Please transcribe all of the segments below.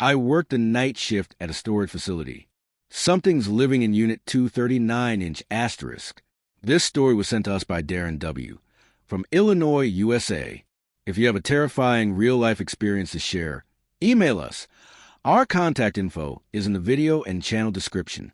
I worked a night shift at a storage facility. Something's living in Unit 239 ***. This story was sent to us by Darren W. from Illinois, USA. If you have a terrifying real-life experience to share, email us. Our contact info is in the video and channel description.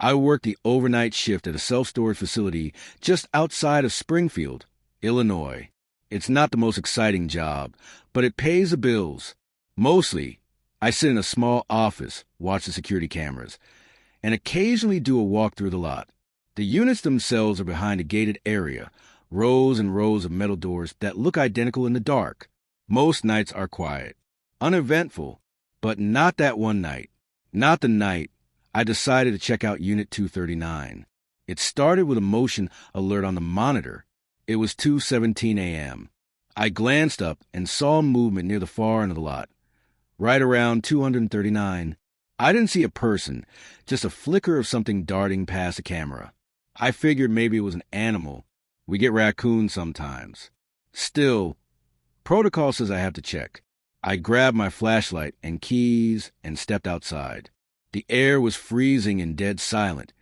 I worked the overnight shift at a self-storage facility just outside of Springfield, Illinois. It's not the most exciting job, but it pays the bills. Mostly, I sit in a small office, watch the security cameras, and occasionally do a walk through the lot. The units themselves are behind a gated area, rows and rows of metal doors that look identical in the dark. Most nights are quiet, uneventful, but not that one night. Not the night I decided to check out Unit 239. It started with a motion alert on the monitor. It was 2:17 a.m. I glanced up and saw movement near the far end of the lot, right around 239. I didn't see a person, just a flicker of something darting past the camera. I figured maybe it was an animal. We get raccoons sometimes. Still, protocol says I have to check. I grabbed my flashlight and keys and stepped outside. The air was freezing and dead silent,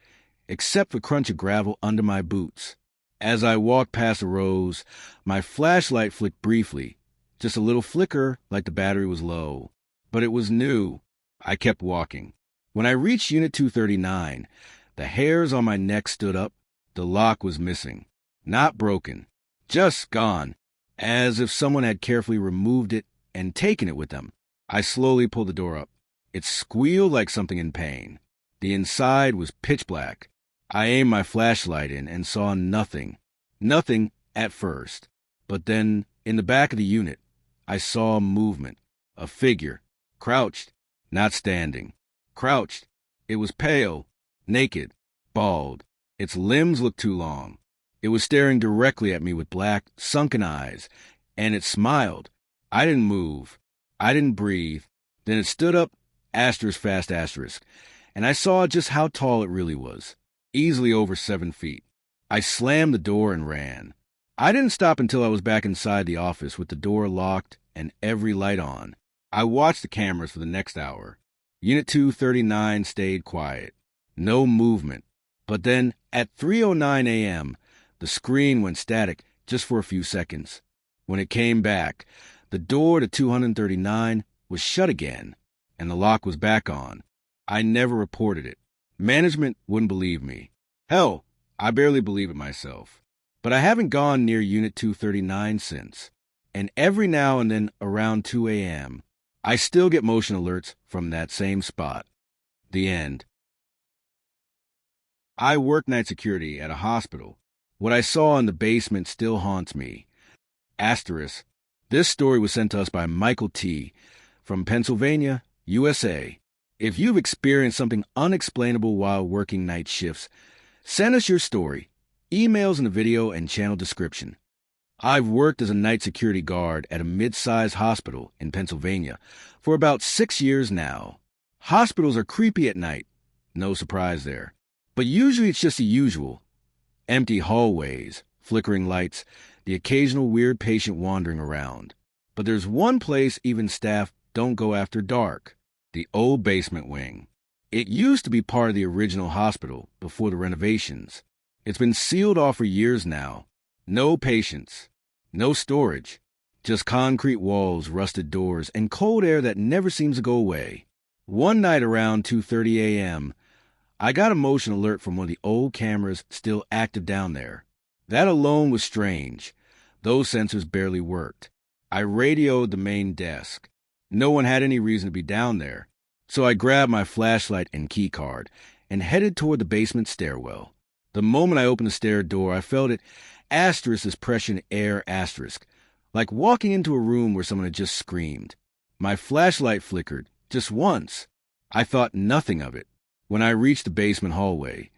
except for crunch of gravel under my boots. As I walked past the rows, my flashlight flicked briefly, just a little flicker like the battery was low. But it was new. I kept walking. When I reached Unit 239, the hairs on my neck stood up. The lock was missing. Not broken. Just gone. As if someone had carefully removed it and taken it with them. I slowly pulled the door up. It squealed like something in pain. The inside was pitch black. I aimed my flashlight in and saw nothing. Nothing at first. But then, in the back of the unit, I saw movement. A figure. Crouched. Not standing. Crouched. It was pale. Naked. Bald. Its limbs looked too long. It was staring directly at me with black, sunken eyes, and it smiled. I didn't move. I didn't breathe. Then it stood up, fast, and I saw just how tall it really was. Easily over 7 feet. I slammed the door and ran. I didn't stop until I was back inside the office with the door locked and every light on. I watched the cameras for the next hour. Unit 239 stayed quiet. No movement. But then, at 3:09 a.m., the screen went static just for a few seconds. When it came back, the door to 239 was shut again, and the lock was back on. I never reported it. Management wouldn't believe me. Hell, I barely believe it myself. But I haven't gone near Unit 239 since. And every now and then around 2 a.m., I still get motion alerts from that same spot. The end. I work night security at a hospital. What I saw in the basement still haunts me. Asterisk. This story was sent to us by Michael T. from Pennsylvania, USA. If you've experienced something unexplainable while working night shifts, send us your story. Emails in the video and channel description. I've worked as a night security guard at a mid-sized hospital in Pennsylvania for about 6 years now. Hospitals are creepy at night. No surprise there. But usually it's just the usual. Empty hallways, flickering lights, the occasional weird patient wandering around. But there's one place even staff don't go after dark. The old basement wing. It used to be part of the original hospital before the renovations. It's been sealed off for years now. No patients. No storage. Just concrete walls, rusted doors, and cold air that never seems to go away. One night around 2:30 a.m., I got a motion alert from one of the old cameras still active down there. That alone was strange. Those sensors barely worked. I radioed the main desk. No one had any reason to be down there. So I grabbed my flashlight and key card and headed toward the basement stairwell. The moment I opened the stair door, I felt it this pressure in air like walking into a room where someone had just screamed. My flashlight flickered, just once. I thought nothing of it. When I reached the basement hallway,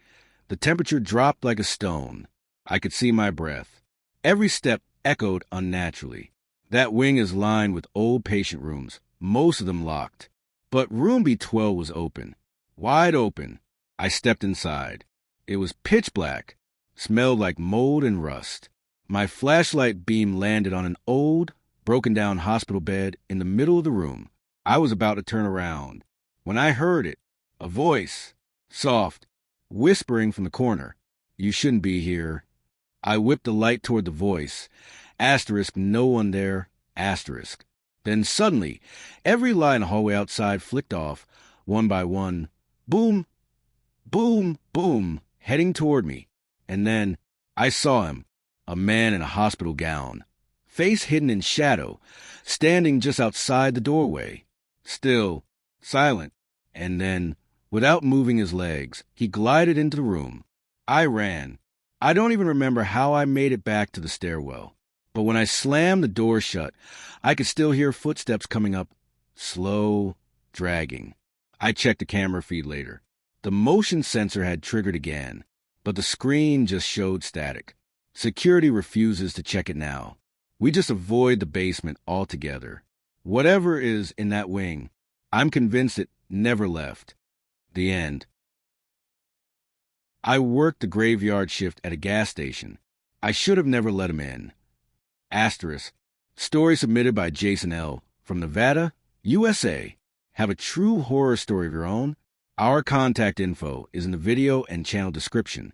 the temperature dropped like a stone. I could see my breath. Every step echoed unnaturally. That wing is lined with old patient rooms, most of them locked. But room B12 was open, wide open. I stepped inside. It was pitch black, smelled like mold and rust. My flashlight beam landed on an old, broken-down hospital bed in the middle of the room. I was about to turn around when I heard it, a voice, soft, whispering from the corner. "You shouldn't be here." I whipped the light toward the voice. Asterisk, no one there. Asterisk. Then suddenly, every light in the hallway outside flicked off, one by one. Boom, boom, boom, heading toward me. And then I saw him, a man in a hospital gown, face hidden in shadow, standing just outside the doorway. Still, silent. And then, without moving his legs, he glided into the room. I ran. I don't even remember how I made it back to the stairwell. But when I slammed the door shut, I could still hear footsteps coming up, slow, dragging. I checked the camera feed later. The motion sensor had triggered again, but the screen just showed static. Security refuses to check it now. We just avoid the basement altogether. Whatever is in that wing, I'm convinced it never left. The end. I worked the graveyard shift at a gas station. I should have never let him in. Asterisk. Story submitted by Jason L. from Nevada, USA. Have a true horror story of your own? Our contact info is in the video and channel description.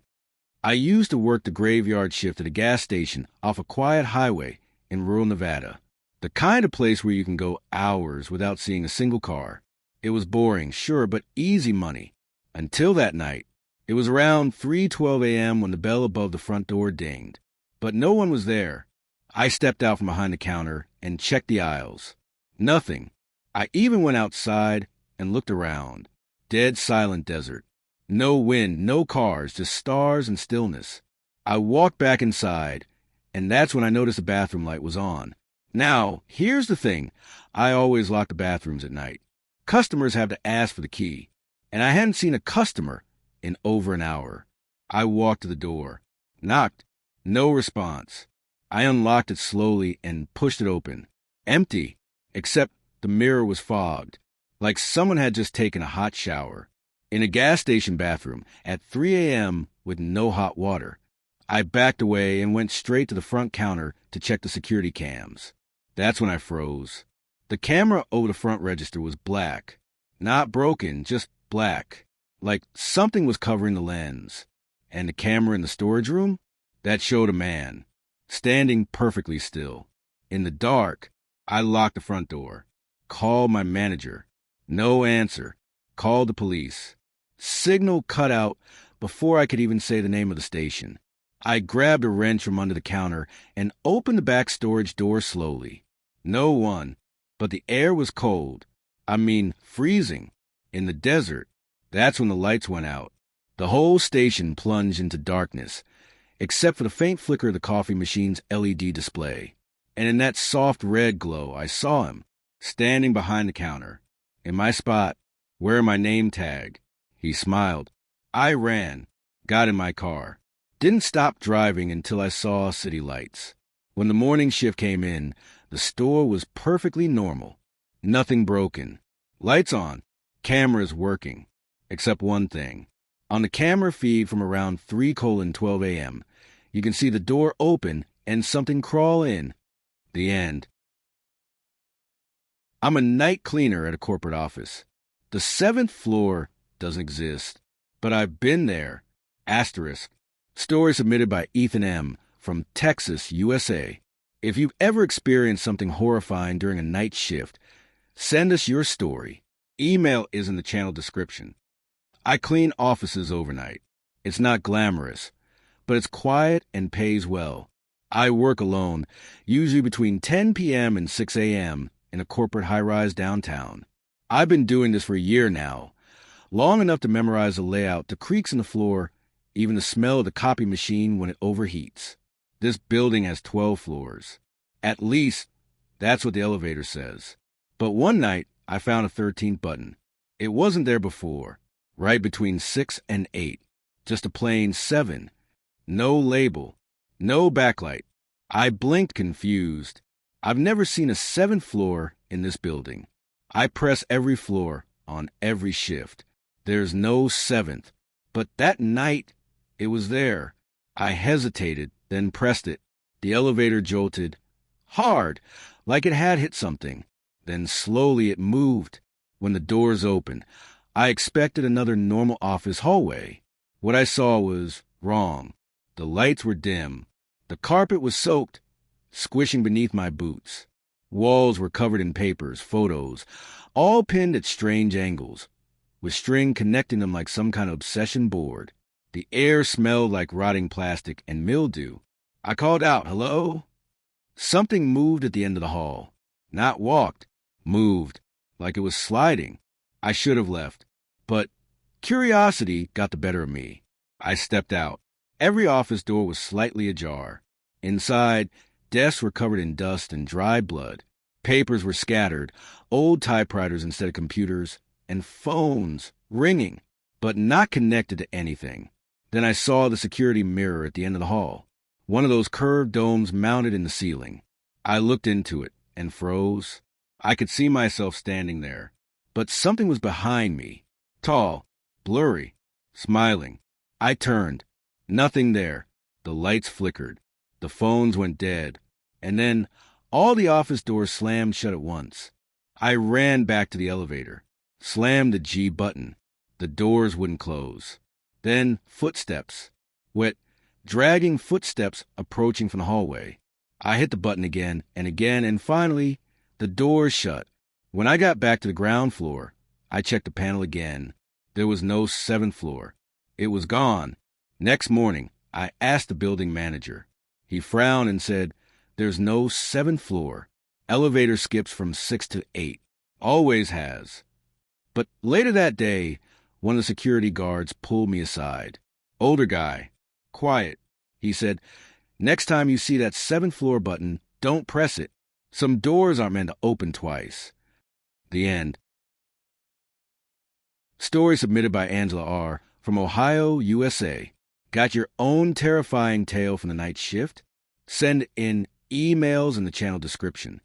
I used to work the graveyard shift at a gas station off a quiet highway in rural Nevada. The kind of place where you can go hours without seeing a single car. It was boring, sure, but easy money. Until that night. It was around 3:12 a.m. when the bell above the front door dinged. But no one was there. I stepped out from behind the counter and checked the aisles. Nothing. I even went outside and looked around. Dead silent desert. No wind, no cars, just stars and stillness. I walked back inside, and that's when I noticed the bathroom light was on. Now, here's the thing. I always lock the bathrooms at night. Customers have to ask for the key, and I hadn't seen a customer in over an hour. I walked to the door. Knocked. No response. I unlocked it slowly and pushed it open. Empty, except the mirror was fogged, like someone had just taken a hot shower. In a gas station bathroom at 3 a.m. with no hot water. I backed away and went straight to the front counter to check the security cams. That's when I froze. The camera over the front register was black. Not broken, just black. Like something was covering the lens. And the camera in the storage room? That showed a man, standing perfectly still. In the dark, I locked the front door. Called my manager. No answer. Called the police. Signal cut out before I could even say the name of the station. I grabbed a wrench from under the counter and opened the back storage door slowly. No one, but the air was cold. I mean, freezing. In the desert. That's when the lights went out. The whole station plunged into darkness, except for the faint flicker of the coffee machine's LED display. And in that soft red glow, I saw him, standing behind the counter. In my spot, wearing my name tag. He smiled. I ran, got in my car. Didn't stop driving until I saw city lights. When the morning shift came in, the store was perfectly normal. Nothing broken. Lights on. Cameras working. Except one thing. On the camera feed from around 3:12 a.m., you can see the door open and something crawl in. The end. I'm a night cleaner at a corporate office. The 7th floor doesn't exist, but I've been there. Asterisk. Story submitted by Ethan M. from Texas, USA. If you've ever experienced something horrifying during a night shift, send us your story. Email is in the channel description. I clean offices overnight. It's not glamorous, but it's quiet and pays well. I work alone, usually between 10 p.m. and 6 a.m. in a corporate high-rise downtown. I've been doing this for a year now, long enough to memorize the layout, the creaks in the floor, even the smell of the copy machine when it overheats. This building has 12 floors. At least, that's what the elevator says. But one night, I found a 13th button. It wasn't there before. Right between 6 and 8. Just a plain 7. No label. No backlight. I blinked confused. I've never seen a 7th floor in this building. I press every floor on every shift. There's no 7th. But that night, it was there. I hesitated, then pressed it. The elevator jolted. Hard, like it had hit something. Then slowly it moved. When the doors opened, I expected another normal office hallway. What I saw was wrong. The lights were dim. The carpet was soaked, squishing beneath my boots. Walls were covered in papers, photos, all pinned at strange angles, with string connecting them like some kind of obsession board. The air smelled like rotting plastic and mildew. I called out, "Hello?" Something moved at the end of the hall. Not walked, moved, like it was sliding. I should have left, but curiosity got the better of me. I stepped out. Every office door was slightly ajar. Inside, desks were covered in dust and dried blood. Papers were scattered, old typewriters instead of computers, and phones ringing, but not connected to anything. Then I saw the security mirror at the end of the hall, one of those curved domes mounted in the ceiling. I looked into it and froze. I could see myself standing there, but something was behind me, tall, blurry, smiling. I turned. Nothing there. The lights flickered. The phones went dead. And then all the office doors slammed shut at once. I ran back to the elevator, slammed the G button. The doors wouldn't close. Then footsteps. Wet, dragging footsteps approaching from the hallway. I hit the button again, and finally, the doors shut. When I got back to the ground floor, I checked the panel again. There was no 7th floor. It was gone. Next morning, I asked the building manager. He frowned and said, "There's no 7th floor. Elevator skips from 6 to 8. Always has." But later that day, one of the security guards pulled me aside. Older guy. Quiet. He said, "Next time you see that 7th floor button, don't press it. Some doors aren't meant to open twice." The end. Story submitted by Angela R. from Ohio, USA. Got your own terrifying tale from the night shift? Send in emails in the channel description.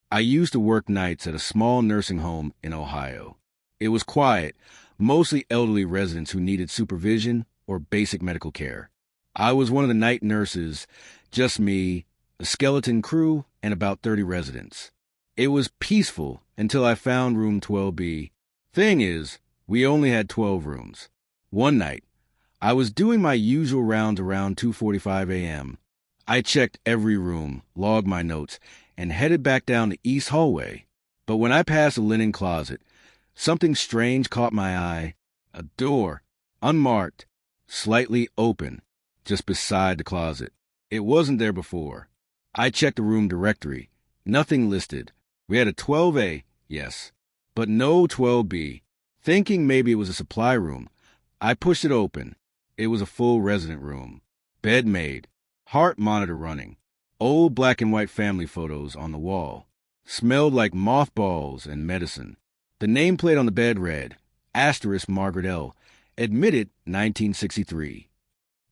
I used to work nights at a small nursing home in Ohio. It was quiet, mostly elderly residents who needed supervision or basic medical care. I was one of the night nurses, just me, a skeleton crew, and about 30 residents. It was peaceful until I found room 12B. Thing is, we only had 12 rooms. One night, I was doing my usual rounds around 2:45 a.m. I checked every room, logged my notes, and headed back down the east hallway. But when I passed a linen closet, something strange caught my eye. A door, unmarked, slightly open, just beside the closet. It wasn't there before. I checked the room directory. Nothing listed. We had a 12A, yes, but no 12B. Thinking maybe it was a supply room, I pushed it open. It was a full resident room. Bed made. Heart monitor running. Old black and white family photos on the wall. Smelled like mothballs and medicine. The nameplate on the bed read, * Margaret L. Admitted 1963.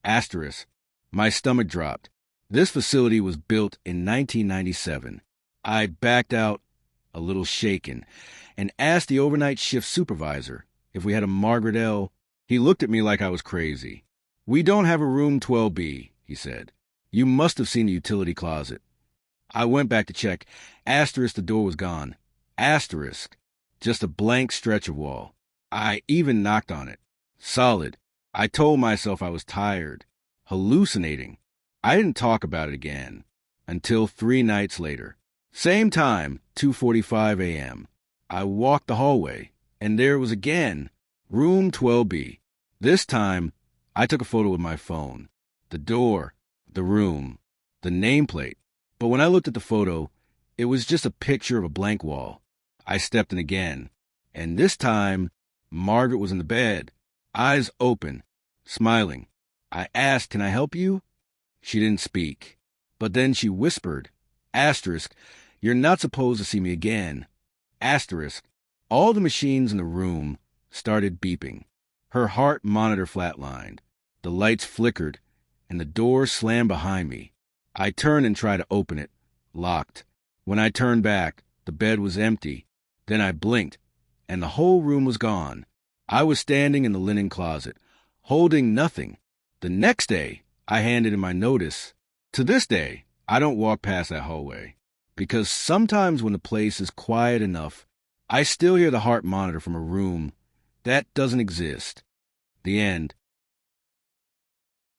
*. My stomach dropped. This facility was built in 1997. I backed out, a little shaken, and asked the overnight shift supervisor if we had a Margaret L. He looked at me like I was crazy. "We don't have a room 12B, he said. "You must have seen the utility closet." I went back to check. The door was gone. Just a blank stretch of wall. I even knocked on it. Solid. I told myself I was tired. Hallucinating. I didn't talk about it again. Until 3 nights later. Same time, 2:45 a.m. I walked the hallway, and there it was again. Room 12B. This time, I took a photo with my phone. The door, the room, the nameplate. But when I looked at the photo, it was just a picture of a blank wall. I stepped in again, and this time, Margaret was in the bed, eyes open, smiling. I asked, "Can I help you?" She didn't speak, but then she whispered, * "You're not supposed to see me again. * All the machines in the room started beeping. Her heart monitor flatlined. The lights flickered, and the door slammed behind me. I turned and tried to open it. Locked. When I turned back, the bed was empty. Then I blinked, and the whole room was gone. I was standing in the linen closet, holding nothing. The next day, I handed in my notice. To this day, I don't walk past that hallway. because sometimes when the place is quiet enough, I still hear the heart monitor from a room that doesn't exist. The end.